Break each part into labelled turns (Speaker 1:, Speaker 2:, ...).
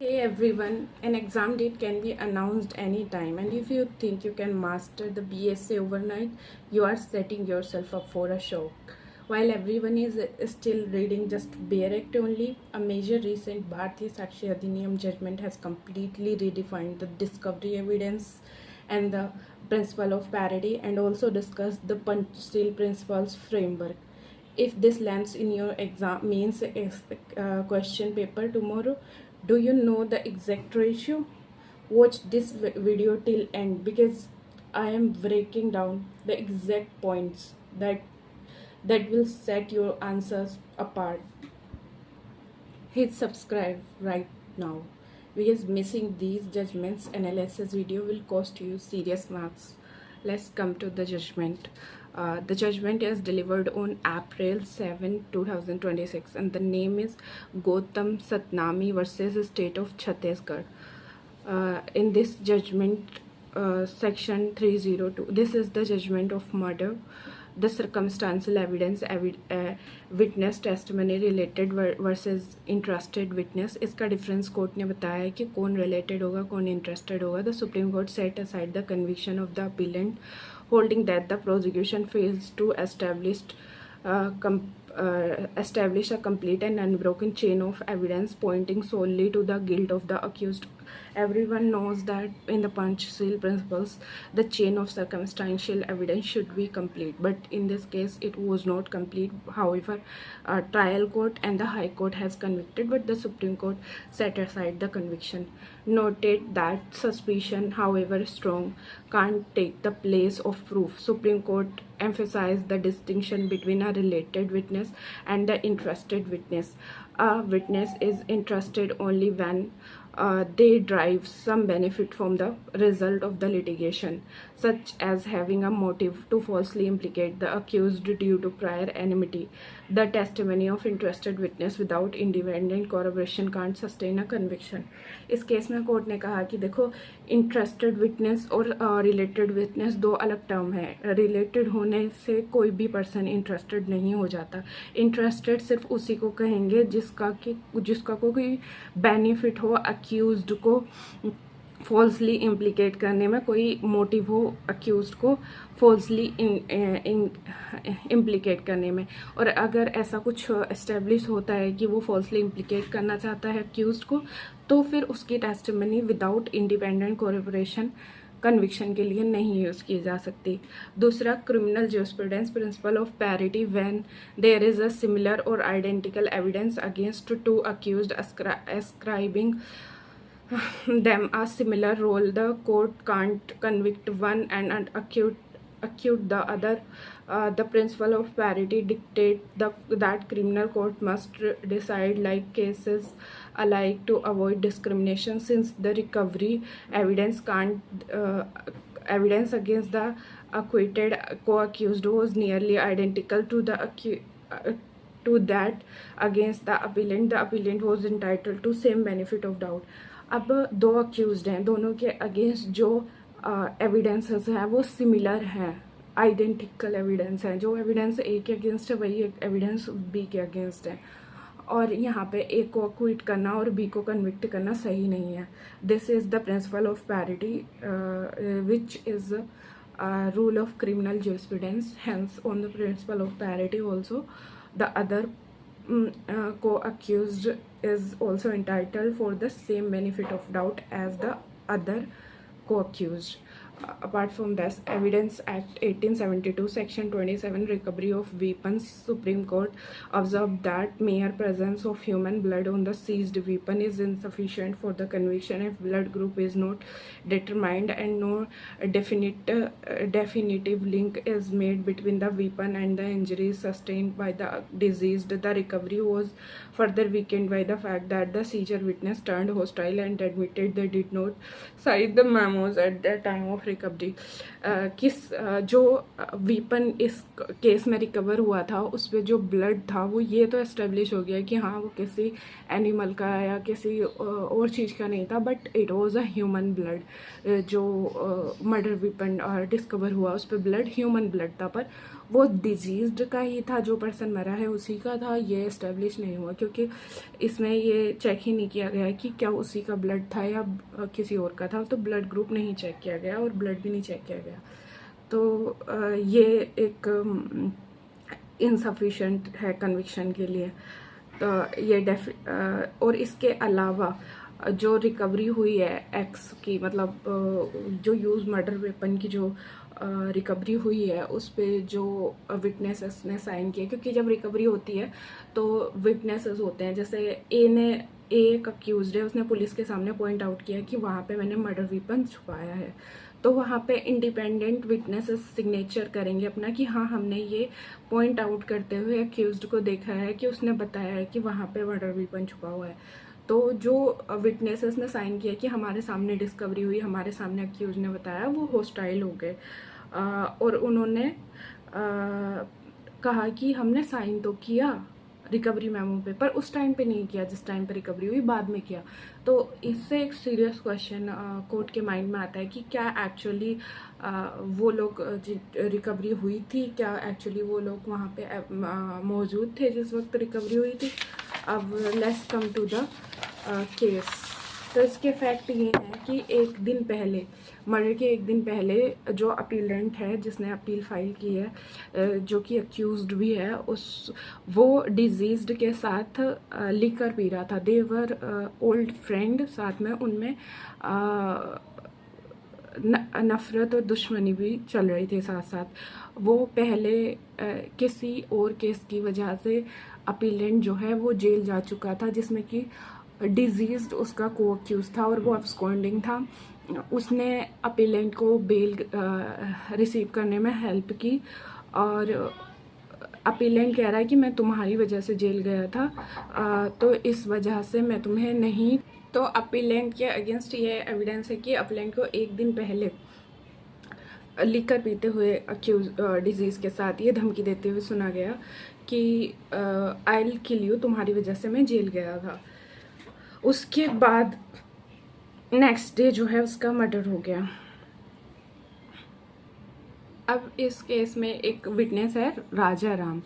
Speaker 1: Hey everyone, an exam date can be announced anytime, and if you think you can master the BSA overnight, you are setting yourself up for a shock. While everyone is still reading just bare act only, a major recent Bharatiya Sakshi Adhiniyam judgment has completely redefined the discovery evidence and the principle of parity, and also discussed the Panchsheel principles framework. If this lands in your exam means question paper tomorrow, do you know the exact ratio? Watch this video till end because I am breaking down the exact points that will set your answers apart. Hit subscribe right now because missing these judgments analysis video will cost you serious marks. Let's come to the judgment. The judgment is delivered on April 7, 2026, and the name is Gautam Satnami versus State of Chhattisgarh. In this judgment, section 302, this is the judgment of murder. The circumstantial evidence, witness testimony related versus interested witness. इसका difference court ने बताया है कि कौन related होगा, कौन interested होगा. The Supreme court set aside the conviction of the appellate, holding that the prosecution fails to establish a complete and unbroken chain of evidence pointing solely to the guilt of the accused. Everyone knows that in the Panchsheel principles, the chain of circumstantial evidence should be complete, but in this case, it was not complete. However, trial court and the High Court has convicted, but the Supreme Court set aside the conviction. Noted that suspicion, however strong, can't take the place of proof. Supreme Court emphasized the distinction between a related witness and the interested witness. A witness is interested only when they derive some benefit from the result of the litigation, such as having a motive to falsely implicate the accused due to prior enmity. The testimony of interested witness without independent corroboration can't sustain a conviction. इस case में court ने कहा कि देखो, interested witness और related witness दो अलग term है. रिलेटेड होने से कोई भी पर्सन इंटरेस्टेड नहीं हो जाता. इंटरेस्टेड सिर्फ उसी को कहेंगे जिसका कोई बेनिफिट हो, अक्यूज्ड को फॉल्सली इम्प्लीकेट करने में कोई मोटिव हो, अक्यूज्ड को फॉल्सली इम्प्लीकेट करने में. और अगर ऐसा कुछ एस्टेब्लिश होता है कि वो फॉल्सली इम्प्लीकेट करना चाहता है अक्यूज्ड को, तो फिर उसकी testimony without independent cooperation conviction के लिए नहीं यूज़ की जा सकती. दूसरा, criminal jurisprudence principle of parity. When there is a similar or identical evidence against two accused ascribing them a similar role, the court can't convict one and accuse the other. The principle of parity dictate that criminal court must decide like cases alike to avoid discrimination, since the recovery evidence against the acquitted co-accused was nearly identical to to that against the appellant. The appellant was entitled to same benefit of doubt. अब दो accused हैं, दोनों के against जो evidences हैं वो similar हैं, identical evidence हैं. जो एविडेंस ए के अगेंस्ट है वही एविडेंस बी के अगेंस्ट है, और यहाँ पे ए को अक्विट करना और बी को कन्विक्ट करना सही नहीं है. This is the principal of parity which is rule of criminal jurisprudence. Hence, on the principle of parity also, the other co-accused is also entitled for the same benefit of doubt as the other co-accused. Apart from this, Evidence Act 1872 Section 27, recovery of weapons, Supreme Court observed that mere presence of human blood on the seized weapon is insufficient for the conviction if blood group is not determined and no definitive link is made between the weapon and the injuries sustained by the deceased. The recovery was further weakened by the fact that the seizure witness turned hostile and admitted they did not cite the memos at the time of recovery. जो weapon इस case में recover हुआ था उस पर जो blood था वो ये तो एस्टेब्लिश हो गया कि हाँ वो किसी एनिमल का या किसी और चीज़ का नहीं था, but it was a human blood. जो मर्डर वीपन डिस्कवर हुआ उस पर ब्लड ह्यूमन ब्लड था, पर वो डिजीज्ड का ही था, जो पर्सन मरा है उसी का था, ये एस्टेब्लिश नहीं हुआ, क्योंकि इसमें ये चेक ही नहीं किया गया कि क्या उसी का ब्लड था या किसी और का था। तो ब्लड ग्रुप नहीं चेक किया गया और ब्लड भी नहीं चेक किया गया। तो ये एक इनसफिशेंट है कन्विक्शन के लिए। तो ये और इसके अलावा जो रिकवरी हुई है एक्स की, मतलब जो यूज़ मर्डर वेपन की जो रिकवरी हुई है, उस पे जो विटनेसेस ने साइन किए, क्योंकि जब रिकवरी होती है तो विटनेसेस होते हैं। जैसे ए एक अक्यूज्ड है, उसने पुलिस के सामने पॉइंट आउट किया कि वहाँ पे मैंने मर्डर वेपन छुपाया है, तो वहाँ पे इंडिपेंडेंट विटनेसेस सिग्नेचर करेंगे अपना कि हाँ हमने ये पॉइंट आउट करते हुए अक्यूज्ड को देखा है कि उसने बताया है कि वहाँ पे मर्डर वेपन छुपा हुआ है। तो जो विटनेसेस ने साइन किया कि हमारे सामने डिस्कवरी हुई, हमारे सामने अक्यूज ने बताया, वो हॉस्टाइल हो गए और उन्होंने कहा कि हमने साइन तो किया रिकवरी मेमो पे, पर उस टाइम पे नहीं किया जिस टाइम पे रिकवरी हुई, बाद में किया। तो इससे एक सीरियस क्वेश्चन कोर्ट के माइंड में आता है कि क्या एक्चुअली वो लोग रिकवरी हुई थी, क्या एक्चुअली वो लोग वहाँ पे मौजूद थे जिस वक्त रिकवरी हुई थी। अब let's come to the case. तो इसके फैक्ट ये हैं कि एक दिन पहले, मर्डर के एक दिन पहले, जो अपीलेंट है जिसने अपील फाइल की है, जो कि अक्यूज्ड भी है, वो डिजीज्ड के साथ लिकर पी रहा था। देवर ओल्ड फ्रेंड, साथ में उनमें नफ़रत और दुश्मनी भी चल रही थी साथ साथ। वो पहले किसी और केस की वजह से अपीलेंट जो है वो जेल जा चुका था, जिसमें कि डिजीज्ड उसका को अक्यूज था और वो अब्सकॉन्डिंग था। उसने अपीलेंट को बेल रिसीव करने में हेल्प की और अपीलेंट कह रहा है कि मैं तुम्हारी वजह से जेल गया था, तो इस वजह से मैं तुम्हें नहीं। तो अपीलेंट के अगेंस्ट ये एविडेंस है कि अपीलेंट को एक दिन पहले लिकर पीते हुए अक्यूज डिजीज़ के साथ ये धमकी देते हुए सुना गया कि आई विल किल यू, तुम्हारी वजह से मैं जेल गया था। उसके बाद नेक्स्ट डे जो है उसका मर्डर हो गया। अब इस केस में एक विटनेस है राजा राम,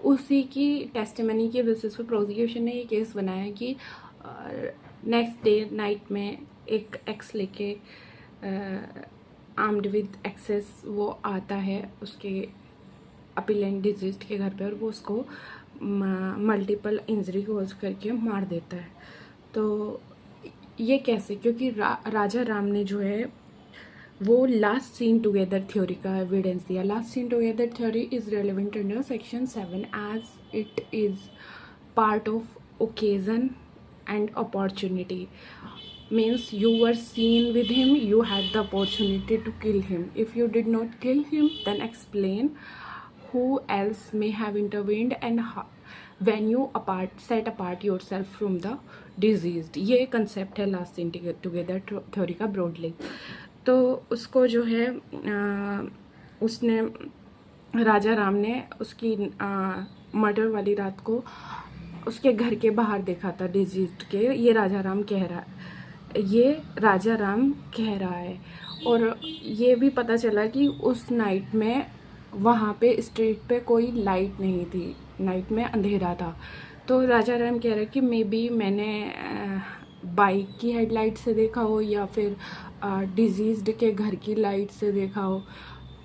Speaker 1: उसी की टेस्टिमनी के बेसिस पे प्रोसिक्यूशन ने ये केस बनाया कि नेक्स्ट डे नाइट में एक एक्स लेके आर्म्ड विद एक्सेस वो आता है उसके अपीलेंट डिजीज्ड के घर पे और वो उसको मल्टीपल इंजरी कॉज करके मार देता है। तो ये कैसे? क्योंकि राजा राम ने जो है वो लास्ट सीन टुगेदर थ्योरी का एविडेंस दिया। Last scene together theory is relevant under section 7 as it is part of occasion and opportunity. Means you were seen with him, you had the opportunity to kill him. If you did not kill him, then explain who else may have intervened and how, when you set apart yourself from the deceased. ये concept है last scene together theory का broadly. तो उसको जो है उसने राजा राम ने उसकी मर्डर वाली रात को उसके घर के बाहर देखा था डिजीज्ड के। ये राजा राम कह रहा है और ये भी पता चला कि उस नाइट में वहाँ पे स्ट्रीट पे कोई लाइट नहीं थी, नाइट में अंधेरा था। तो राजा राम कह रहा है कि मे बी मैंने बाइक की हेडलाइट से देखा हो या फिर डिजीज्ड के घर की लाइट से देखा हो।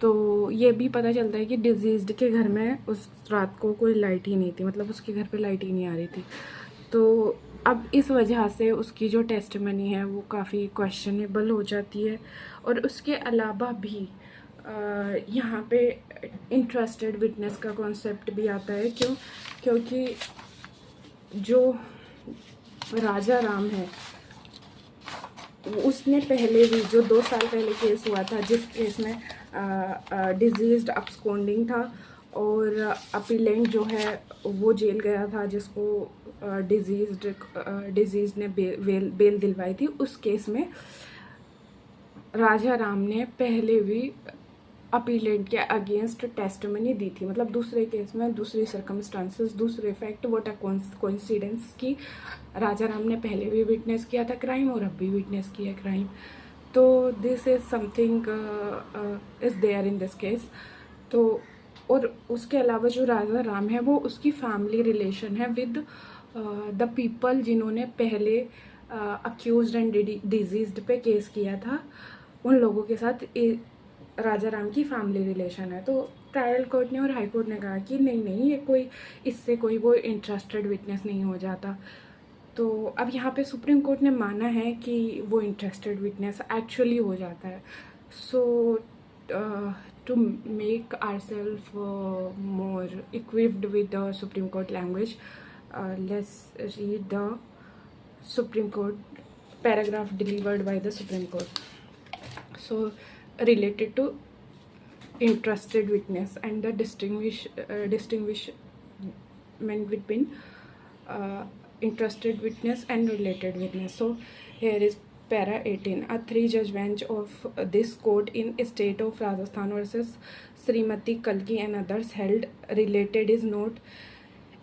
Speaker 1: तो ये भी पता चलता है कि डिजीज्ड के घर में उस रात को कोई लाइट ही नहीं थी, मतलब उसके घर पे लाइट ही नहीं आ रही थी। तो अब इस वजह से उसकी जो टेस्टिमनी है वो काफ़ी क्वेश्चनेबल हो जाती है। और उसके अलावा भी यहाँ पे इंटरेस्टेड विटनेस का कॉन्सेप्ट भी आता है। क्योंकि जो राजा राम है उसने पहले भी, जो 2 साल पहले केस हुआ था जिस केस में डिजीज्ड अब्सकॉन्डिंग था और अपीलेंट जो है वो जेल गया था, जिसको डिजीज्ड ने बेल दिलवाई थी, उस केस में राजा राम ने पहले भी अपीलेंट के अगेंस्ट टेस्टिमनी दी थी। मतलब दूसरे केस में दूसरी सर्कमस्टांसेस, दूसरे फैक्ट, व्हाट अ कोइंसिडेंस की राजा राम ने पहले भी विटनेस किया था क्राइम और अब भी विटनेस किया क्राइम। तो this is something is there in this case. तो और उसके अलावा जो राजा राम है वो उसकी फैमिली रिलेशन है विद द पीपल जिन्होंने पहले अक्यूज्ड एंड डिजीज्ड पे केस किया था, उन लोगों के साथ राजा राम की फैमिली रिलेशन है। तो ट्रायल कोर्ट ने और हाई कोर्ट ने कहा कि नहीं नहीं, ये कोई इससे कोई वो इंटरेस्टेड विटनेस नहीं हो जाता। तो अब यहाँ पे सुप्रीम कोर्ट ने माना है कि वो इंटरेस्टेड विटनेस एक्चुअली हो जाता है। So to make our self more equipped with the Supreme Court language, let's read the Supreme Court paragraph delivered by the Supreme Court. So related to interested witness and the distinguishment between interested witness and related witness. So here is para 18. A 3-judge bench of this court in state of Rajasthan versus Srimati Kalki and others held related is not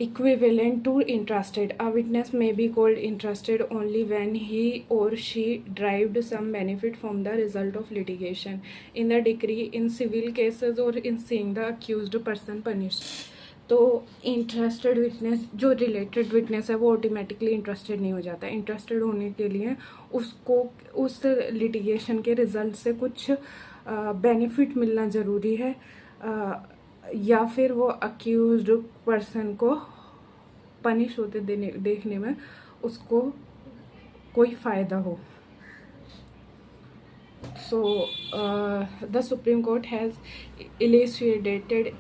Speaker 1: equivalent to interested. A witness may be called interested only when he or she derived some benefit from the result of litigation in the decree, in civil cases or in seeing the accused person punished. तो interested witness, जो related witness है वो automatically interested नहीं हो जाता। Interested होने के लिए उसको उस लिटिगेशन के रिजल्ट से कुछ बेनिफिट मिलना ज़रूरी है, या फिर वो अक्यूज्ड पर्सन को पनिश होते देखने में उसको कोई फ़ायदा हो। So the Supreme Court has elucidated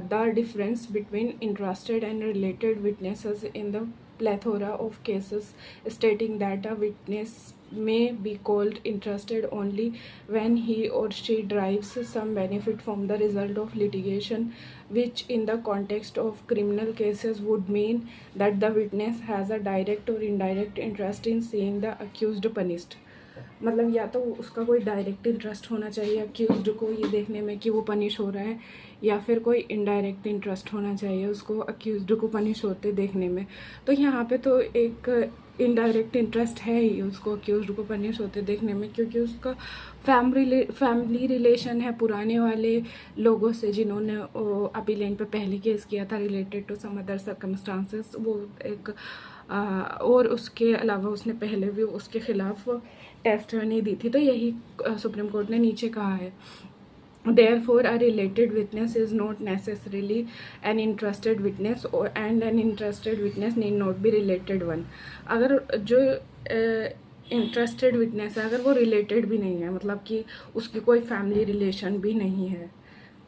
Speaker 1: the difference between interested and related witnesses in the plethora of cases, stating that a witness may be called interested only when he or she derives some benefit from the result of litigation, which in the context of criminal cases would mean that the witness has a direct or indirect interest in seeing the accused punished. मतलब या तो उसका कोई direct interest होना चाहिए accused को ये देखने में कि वो पनिश हो रहा है, या फिर कोई इनडायरेक्ट इंटरेस्ट होना चाहिए उसको अक्यूज्ड को पनिश होते देखने में। तो यहाँ पे तो एक इनडायरेक्ट इंटरेस्ट है ही उसको अक्यूज्ड को पनिश होते देखने में, क्योंकि उसका फैमिली रिलेशन है पुराने वाले लोगों से जिन्होंने अपीलेंट पे पहले केस किया था related to some other circumstances. वो एक और उसके अलावा उसने पहले भी उसके खिलाफ टेस्टिमनी दी थी। तो यही सुप्रीम कोर्ट ने नीचे कहा है, therefore a related witness is not necessarily an interested witness and an interested witness need not be related one. अगर जो इंटरेस्टेड विटनेस है अगर वो रिलेटेड भी नहीं है, मतलब कि उसकी कोई फैमिली रिलेशन भी नहीं है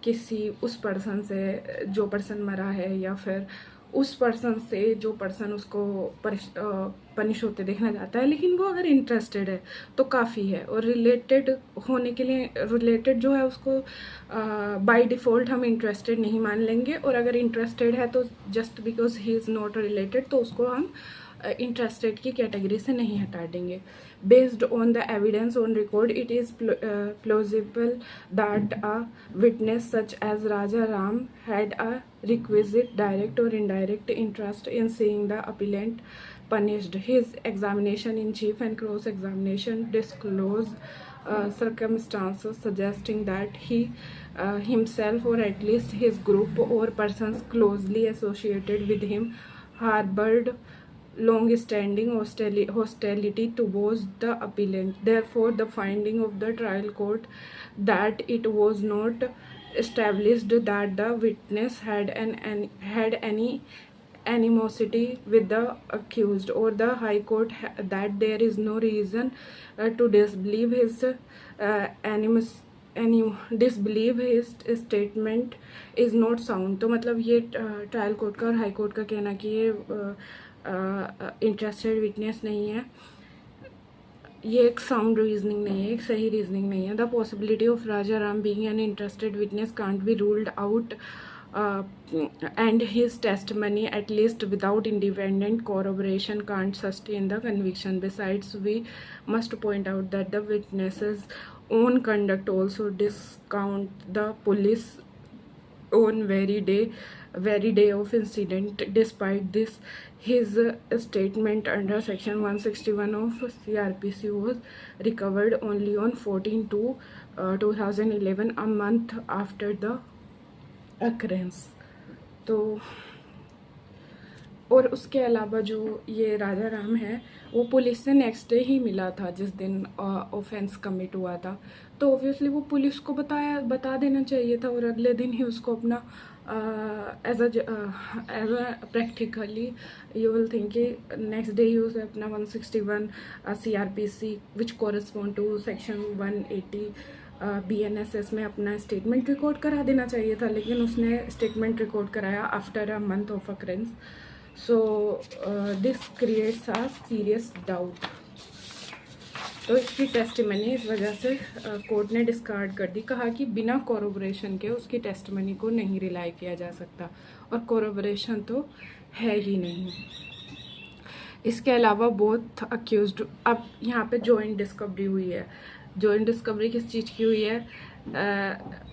Speaker 1: किसी उस पर्सन से जो पर्सन मरा है, या फिर उस पर्सन से जो पर्सन उसको पनिश होते देखना चाहता है, लेकिन वो अगर इंटरेस्टेड है तो काफ़ी है। और रिलेटेड होने के लिए रिलेटेड जो है उसको बाय डिफ़ॉल्ट हम इंटरेस्टेड नहीं मान लेंगे, और अगर इंटरेस्टेड है तो just because he is not related तो उसको हम इंटरेस्टेड की कैटेगरी से नहीं हटा देंगे। Based on the evidence on record it is plausible that a witness such as Raja Ram had a requisite direct or indirect interest in seeing the appellant punished. His examination in chief and cross examination disclose circumstances suggesting that he himself or at least his group or persons closely associated with him harbored long-standing hostility towards the appellant. Therefore, the finding of the trial court that it was not established that the witness had any animosity with the accused, or the High Court that there is no reason to disbelieve his disbelieve his statement is not sound. तो मतलब ये trial court का और high court का कहना कि ये interested witness नहीं है, ये एक साउंड रीजनिंग नहीं है, एक सही रीजनिंग नहीं है। The possibility of Raja Ram being an interested witness can't be ruled out and his testimony, at least without independent corroboration, can't sustain the conviction. Besides, we must point out that the witness's own conduct also discount the police on very day of incident. Despite this, his statement under section 161 of CRPC was recovered only on 14/2/2011, a month after the occurrence. तो और उसके अलावा जो ये राजा राम है वो police से next day ही मिला था जिस दिन ऑफेंस कमिट हुआ था। तो ऑब्वियसली वो पुलिस को बता देना चाहिए था और अगले दिन ही उसको अपना as a practically you will think कि नेक्स्ट डे ही उसे अपना 161 CRPC which correspond to section 180 BNSS में अपना स्टेटमेंट रिकॉर्ड करा देना चाहिए था, लेकिन उसने स्टेटमेंट रिकॉर्ड कराया after a month of occurrences. So this creates a serious doubt. तो इसकी टेस्टिमनी इस वजह से कोर्ट ने डिस्कार्ड कर दी, कहा कि बिना कोरोबरेशन के उसकी टेस्टिमनी को नहीं रिलाई किया जा सकता, और कोरोबरेशन तो है ही नहीं। इसके अलावा बोथ अक्यूज्ड, अब यहाँ पे जॉइंट डिस्कवरी हुई है। जॉइंट डिस्कवरी किस चीज़ की हुई है?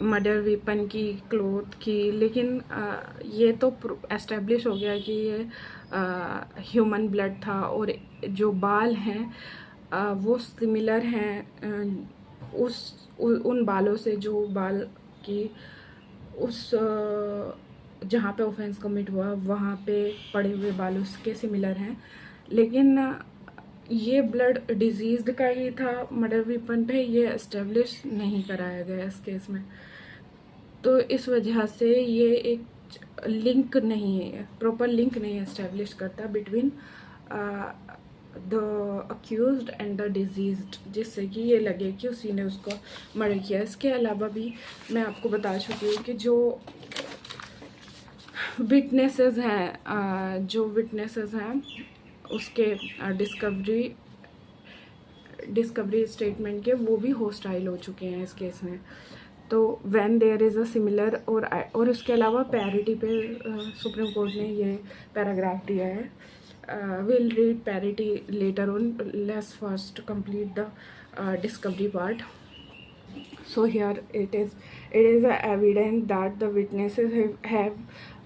Speaker 1: मर्डर वेपन की, क्लोथ की, लेकिन ये तो एस्टेब्लिश हो गया कि ये ह्यूमन ब्लड था, और जो बाल हैं वो सिमिलर हैं उन बालों से जो बाल की उस जहाँ पे ऑफेंस कमिट हुआ वहाँ पे पड़े हुए बालों के सिमिलर हैं। लेकिन ये ब्लड डिजीज़ का ही था मर्डर वेपन पे, ये एस्टेब्लिश नहीं कराया गया इस केस में। तो इस वजह से ये एक लिंक नहीं है, प्रॉपर लिंक नहीं एस्टेब्लिश करता between the accused and the diseased, जिससे कि ये लगे कि उसी ने उसको मर्डर किया। इसके अलावा भी मैं आपको बता चुकी हूँ कि जो विटनेसेस हैं उसके डिस्कवरी स्टेटमेंट के, वो भी हॉस्टाइल हो चुके हैं इस केस में। तो when there is a similar, और इसके अलावा पैरिटी पे सुप्रीम कोर्ट ने ये पैराग्राफ दिया है। Will read parity later on, let's first complete the discovery part. So here it is a evidence that the witnesses have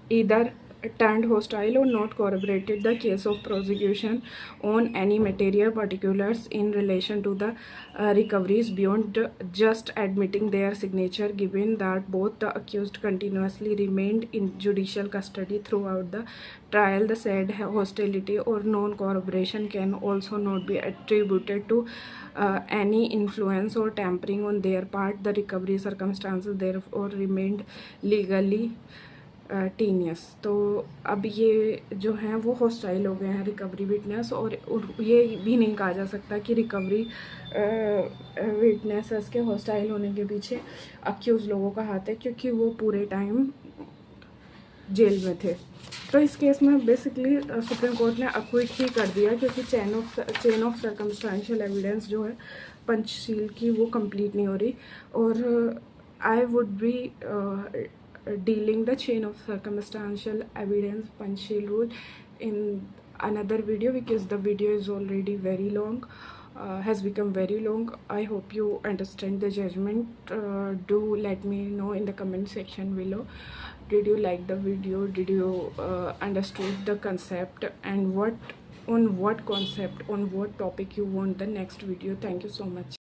Speaker 1: either turned hostile or not corroborated the case of prosecution on any material particulars in relation to the recoveries beyond just admitting their signature, given that both the accused continuously remained in judicial custody throughout the trial. The said hostility or non-corroboration can also not be attributed to any influence or tampering on their part. The recovery circumstances therefore remained legally टीनियस। तो अब ये जो हैं वो hostile हो गए हैं recovery witness, और ये भी नहीं कहा जा सकता कि रिकवरी विटनेसेस के हॉस्टाइल होने के पीछे अक्यूज लोगों का हाथ है, क्योंकि वो पूरे टाइम जेल में थे। तो इस केस में बेसिकली सुप्रीम कोर्ट ने अक्विट ही कर दिया, क्योंकि चेन ऑफ सर्कमस्टेंशियल एविडेंस जो है पंचशील की वो कंप्लीट नहीं हो रही। और I would be dealing the chain of circumstantial evidence Panchsheel rule in another video, because the video is already very long, has become very long. I hope you understand the judgment. Do let me know in the comment section below. Did you like the video? Did you understood the concept, and what concept, on what topic you want the next video? Thank you so much.